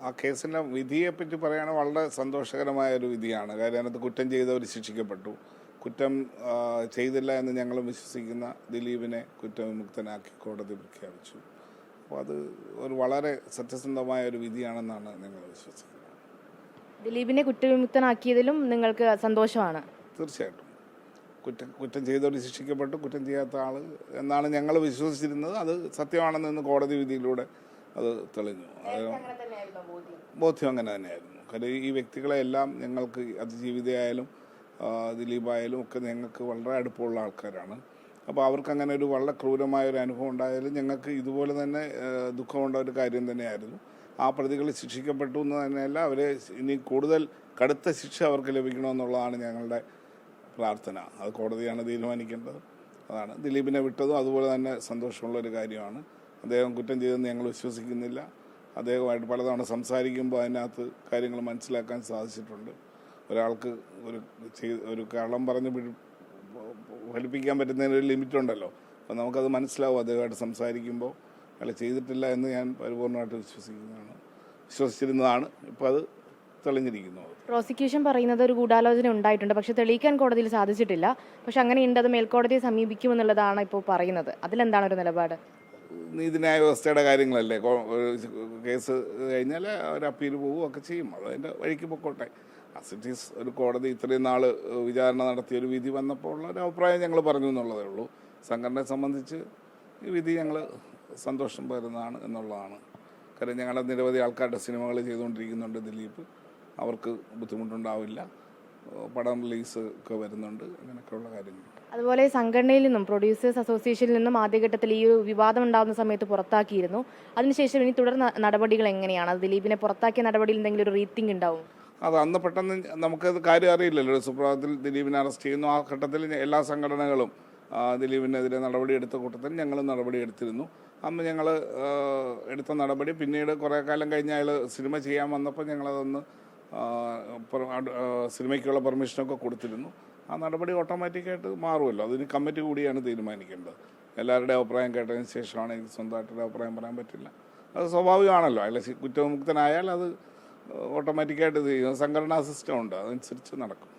ആ കേസിൻ്റെ വിധിയെപ്പറ്റി പറയുകയാണെങ്കിൽ വളരെ സന്തോഷകരമായ ഒരു വിധിയാണ്. കാര്യം അതിനകത്ത് കുറ്റം ചെയ്തവർ ശിക്ഷിക്കപ്പെട്ടു. കുറ്റം ചെയ്തില്ല എന്ന് ഞങ്ങളും വിശ്വസിക്കുന്ന ദിലീപിനെ കുറ്റവിമുക്തനാക്കി കോടതി പ്രഖ്യാപിച്ചു. അപ്പോൾ അത് ഒരു വളരെ സത്യസന്ധമായ ഒരു വിധിയാണെന്നാണ് ഞങ്ങൾ വിശ്വസിക്കുന്നത്. ദിലീപിനെ കുറ്റവിമുക്തനാക്കിയതിലും നിങ്ങൾക്ക് സന്തോഷമാണ്? തീർച്ചയായിട്ടും. കുറ്റം ചെയ്തവർ ശിക്ഷിക്കപ്പെട്ടു, കുറ്റം ചെയ്യാത്ത ആൾ എന്നാണ് ഞങ്ങൾ വിശ്വസിച്ചിരുന്നത്. അത് സത്യമാണെന്ന് ഇന്ന് കോടതി വിധിയിലൂടെ അത് തെളിഞ്ഞു. ബോധ്യം അങ്ങനെ തന്നെയായിരുന്നു. കാര്യം ഈ വ്യക്തികളെല്ലാം ഞങ്ങൾക്ക് അതിജീവിതയായാലും ദിലീപായാലും ഒക്കെ ഞങ്ങൾക്ക് വളരെ അടുപ്പമുള്ള ആൾക്കാരാണ്. അപ്പോൾ അവർക്ക് അങ്ങനെ ഒരു വളരെ ക്രൂരമായ ഒരു അനുഭവം ഉണ്ടായാലും ഞങ്ങൾക്ക് ഇതുപോലെ തന്നെ ദുഃഖമുണ്ട ഒരു കാര്യം തന്നെയായിരുന്നു. ആ പ്രതികൾ ശിക്ഷിക്കപ്പെട്ടു എന്ന് തന്നെയല്ല, അവരെ ഇനി കൂടുതൽ കടുത്ത ശിക്ഷ അവർക്ക് ലഭിക്കണമെന്നുള്ളതാണ് ഞങ്ങളുടെ പ്രാർത്ഥന. അത് കോടതിയാണ് തീരുമാനിക്കേണ്ടത്. അതാണ് ദിലീപിനെ വിട്ടതും അതുപോലെ തന്നെ സന്തോഷമുള്ളൊരു കാര്യമാണ്. അദ്ദേഹം കുറ്റം ചെയ്തെന്ന് ഞങ്ങൾ വിശ്വസിക്കുന്നില്ല. അദ്ദേഹമായിട്ട് പലതവണ സംസാരിക്കുമ്പോൾ അതിനകത്ത് കാര്യങ്ങൾ മനസ്സിലാക്കാൻ സാധിച്ചിട്ടുണ്ട്. ഒരാൾക്ക് ഒരു കള്ളം പറഞ്ഞ് ഫലിപ്പിക്കാൻ പറ്റുന്നതിന് ഒരു ലിമിറ്റുണ്ടല്ലോ. അപ്പോൾ നമുക്കത് മനസ്സിലാവും അദ്ദേഹമായിട്ട് സംസാരിക്കുമ്പോൾ. അയാൾ ചെയ്തിട്ടില്ല എന്ന് ഞാൻ പരിപൂർണമായിട്ട് വിശ്വസിച്ചിരുന്നതാണ്. ഇപ്പോൾ അത് തെളിഞ്ഞിരിക്കുന്നു. പ്രോസിക്യൂഷൻ പറയുന്നത് ഒരു ഗൂഢാലോചന ഉണ്ടായിട്ടുണ്ട്, പക്ഷെ തെളിയിക്കാൻ കോടതിയിൽ സാധിച്ചിട്ടില്ല. പക്ഷെ അങ്ങനെയുണ്ട്, അത് മേൽക്കോടതിയെ സമീപിക്കുമെന്നുള്ളതാണ് ഇപ്പോൾ പറയുന്നത്. അതിലെന്താണ് ഒരു നിലപാട്? നീതിന്യായ വ്യവസ്ഥയുടെ കാര്യങ്ങളല്ലേ. കേസ് കഴിഞ്ഞാൽ ഒരു അപ്പീൽ പോവുകയൊക്കെ ചെയ്യും. അതിൻ്റെ വഴിക്ക് പൊക്കോട്ടെ. അസിറ്റീസ് ഒരു കോടതി ഇത്രയും നാൾ വിചാരണ നടത്തിയൊരു വിധി വന്നപ്പോൾ ഉള്ള ഒരു അഭിപ്രായം ഞങ്ങൾ പറഞ്ഞു എന്നുള്ളതേ ഉള്ളൂ. സംഘടനയെ സംബന്ധിച്ച് ഈ വിധി ഞങ്ങൾ സന്തോഷം പകരുന്നതാണ് എന്നുള്ളതാണ്. കാര്യം ഞങ്ങളുടെ നിരവധി ആൾക്കാരുടെ സിനിമകൾ ചെയ്തുകൊണ്ടിരിക്കുന്നുണ്ട് ദിലീപ്. അവർക്ക് ബുദ്ധിമുട്ടുണ്ടാവില്ല. പടം റിലീസ് ഒക്കെ വരുന്നുണ്ട്. അങ്ങനെയൊക്കെയുള്ള കാര്യങ്ങൾ. അതുപോലെ സംഘടനയിൽ നിന്നും പ്രൊഡ്യൂസേഴ്സ് അസോസിയേഷനിൽ നിന്നും ആദ്യഘട്ടത്തിൽ ഈ വിവാദം ഉണ്ടാകുന്ന സമയത്ത് പുറത്താക്കിയിരുന്നു. അതിനുശേഷം ഇനി തുടർ നടപടികൾ എങ്ങനെയാണ്? അത് ദിലീപിനെ പുറത്താക്കിയ നടപടിയിൽ എന്തെങ്കിലും ഒരു റീത്തിങ് ഉണ്ടാവും? അത് അന്ന് പെട്ടെന്ന് നമുക്കത് കാര്യം അറിയില്ലല്ലോ. സുപ്രഭാതത്തിൽ ദിലീപിനെ അറസ്റ്റ് ചെയ്യുന്നു. ആ ഘട്ടത്തിൽ എല്ലാ സംഘടനകളും ദിലീപിനെതിരെ നടപടിയെടുത്ത കൂട്ടത്തിൽ ഞങ്ങളും നടപടിയെടുത്തിരുന്നു. അന്ന് ഞങ്ങൾ എടുത്ത നടപടി പിന്നീട് കുറേ കാലം കഴിഞ്ഞ് അയാൾ സിനിമ ചെയ്യാൻ വന്നപ്പോൾ ഞങ്ങളതൊന്ന് സിനിമയ്ക്കുള്ള പെർമിഷനൊക്കെ കൊടുത്തിരുന്നു. ആ നടപടി ഓട്ടോമാറ്റിക്കായിട്ട് മാറുമല്ലോ. അതിന് കമ്മിറ്റി കൂടിയാണ് തീരുമാനിക്കേണ്ടത്. എല്ലാവരുടെയും അഭിപ്രായം കേട്ടതിന് ശേഷമാണ് എനിക്ക് സ്വന്തമായിട്ടൊരു അഭിപ്രായം പറയാൻ പറ്റില്ല. അത് സ്വാഭാവികമാണല്ലോ. അയാൾ കുറ്റവിമുക്തനായാൽ അത് ഓട്ടോമാറ്റിക്കായിട്ട് സംഘടനാ സിസ്റ്റം ഉണ്ട്, അതനുസരിച്ച് നടക്കും.